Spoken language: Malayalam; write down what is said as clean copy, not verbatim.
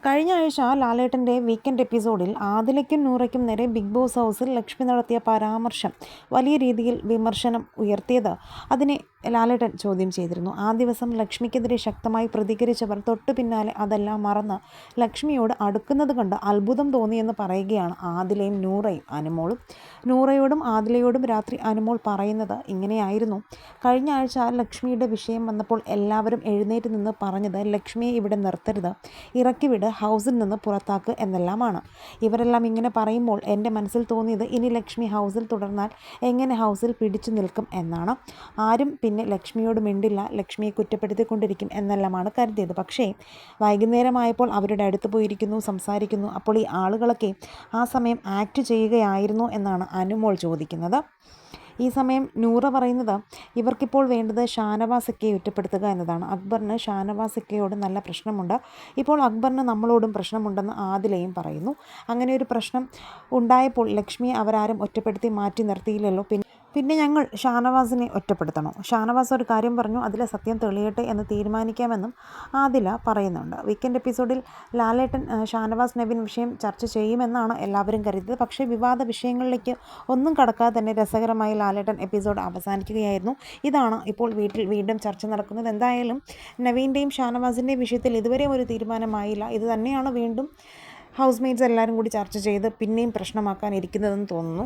കഴിഞ്ഞ ആഴ്ച ലാലേട്ടൻ്റെ വീക്കെൻഡ് എപ്പിസോഡിൽ ആദിലയ്ക്കും നൂറയ്ക്കും നേരെ ബിഗ് ബോസ് ഹൗസിൽ ലക്ഷ്മി നടത്തിയ പരാമർശം വലിയ രീതിയിൽ വിമർശനം ഉയർത്തിയത് അതിനെ ലാലേട്ടൻ ചോദ്യം ചെയ്തിരുന്നു. ആ ദിവസം ലക്ഷ്മിക്കെതിരെ ശക്തമായി പ്രതികരിച്ചവർ തൊട്ടു പിന്നാലെ അതെല്ലാം മറന്ന് ലക്ഷ്മിയോട് അടുക്കുന്നത് കണ്ട് അത്ഭുതം തോന്നിയെന്ന് പറയുകയാണ് ആദിലയും നൂറയും അനുമോളും. നൂറയോടും ആദിലയോടും രാത്രി അനുമോൾ പറയുന്നത് ഇങ്ങനെയായിരുന്നു: കഴിഞ്ഞ ആഴ്ച ലക്ഷ്മിയുടെ വിഷയം വന്നപ്പോൾ എല്ലാവരും എഴുന്നേറ്റ് നിന്ന് പറഞ്ഞത് ലക്ഷ്മിയെ ഇവിടെ നിർത്തരുത്, ഇറക്കിവിട്, ഹൗസിൽ നിന്ന് പുറത്താക്ക് എന്നെല്ലാമാണ്. ഇവരെല്ലാം ഇങ്ങനെ പറയുമ്പോൾ എൻ്റെ മനസ്സിൽ തോന്നിയത് ഇനി ലക്ഷ്മി ഹൗസിൽ തുടർന്നാൽ എങ്ങനെ ഹൗസിൽ പിടിച്ചു നിൽക്കും എന്നാണ്. ആരും പിന്നെ ലക്ഷ്മിയോട് മിണ്ടില്ല, ലക്ഷ്മിയെ കുറ്റപ്പെടുത്തിക്കൊണ്ടിരിക്കും എന്നെല്ലാമാണ് കരുതിയത്. പക്ഷേ വൈകുന്നേരമായപ്പോൾ അവരുടെ അടുത്ത് പോയിരിക്കുന്നു, സംസാരിക്കുന്നു. അപ്പോൾ ഈ ആളുകളൊക്കെ ആ സമയം ആക്ട് ചെയ്യുകയായിരുന്നു എന്നാണ് അനുമോൾ ചോദിക്കുന്നത്. ഈ സമയം നൂറ പറയുന്നത് ഇവർക്കിപ്പോൾ വേണ്ടത് ഷാനവാസൊക്കെ ഒറ്റപ്പെടുത്തുക എന്നതാണ്. അക്ബറിന് ഷാനവാസൊക്കെയോട് നല്ല പ്രശ്നമുണ്ട്. ഇപ്പോൾ അക്ബറിന് നമ്മളോടും പ്രശ്നമുണ്ടെന്ന് ആദിലയും പറയുന്നു. അങ്ങനെ ഒരു പ്രശ്നം ഉണ്ടായപ്പോൾ ലക്ഷ്മിയെ അവരാരും ഒറ്റപ്പെടുത്തി മാറ്റി നിർത്തിയില്ലല്ലോ, പിന്നെ ഞങ്ങൾ ഷാനവാസിനെ ഒറ്റപ്പെടുത്തണോ? ഷാനവാസ് ഒരു കാര്യം പറഞ്ഞു, അതിലെ സത്യം തെളിയട്ടെ എന്ന് തീരുമാനിക്കാമെന്നും ആദില പറയുന്നുണ്ട്. വീക്കെൻഡ് എപ്പിസോഡിൽ ലാലേട്ടൻ ഷാനവാസ് നവീൻ വിഷയം ചർച്ച ചെയ്യുമെന്നാണ് എല്ലാവരും കരുതിയത്. പക്ഷേ വിവാദ വിഷയങ്ങളിലേക്ക് ഒന്നും കടക്കാതെ തന്നെ രസകരമായി ലാലേട്ടൻ എപ്പിസോഡ് അവസാനിക്കുകയായിരുന്നു. ഇതാണ് ഇപ്പോൾ വീണ്ടും ചർച്ച നടക്കുന്നത്. എന്തായാലും നവീൻ്റെയും ഷാനവാസിൻ്റെയും വിഷയത്തിൽ ഇതുവരെ ഒരു തീരുമാനമായില്ല. ഇത് തന്നെയാണ് വീണ്ടും ഹൗസ് മേറ്റ്സ് എല്ലാവരും കൂടി ചർച്ച ചെയ്ത് പിന്നെയും പ്രശ്നമാക്കാനിരിക്കുന്നതെന്ന് തോന്നുന്നു.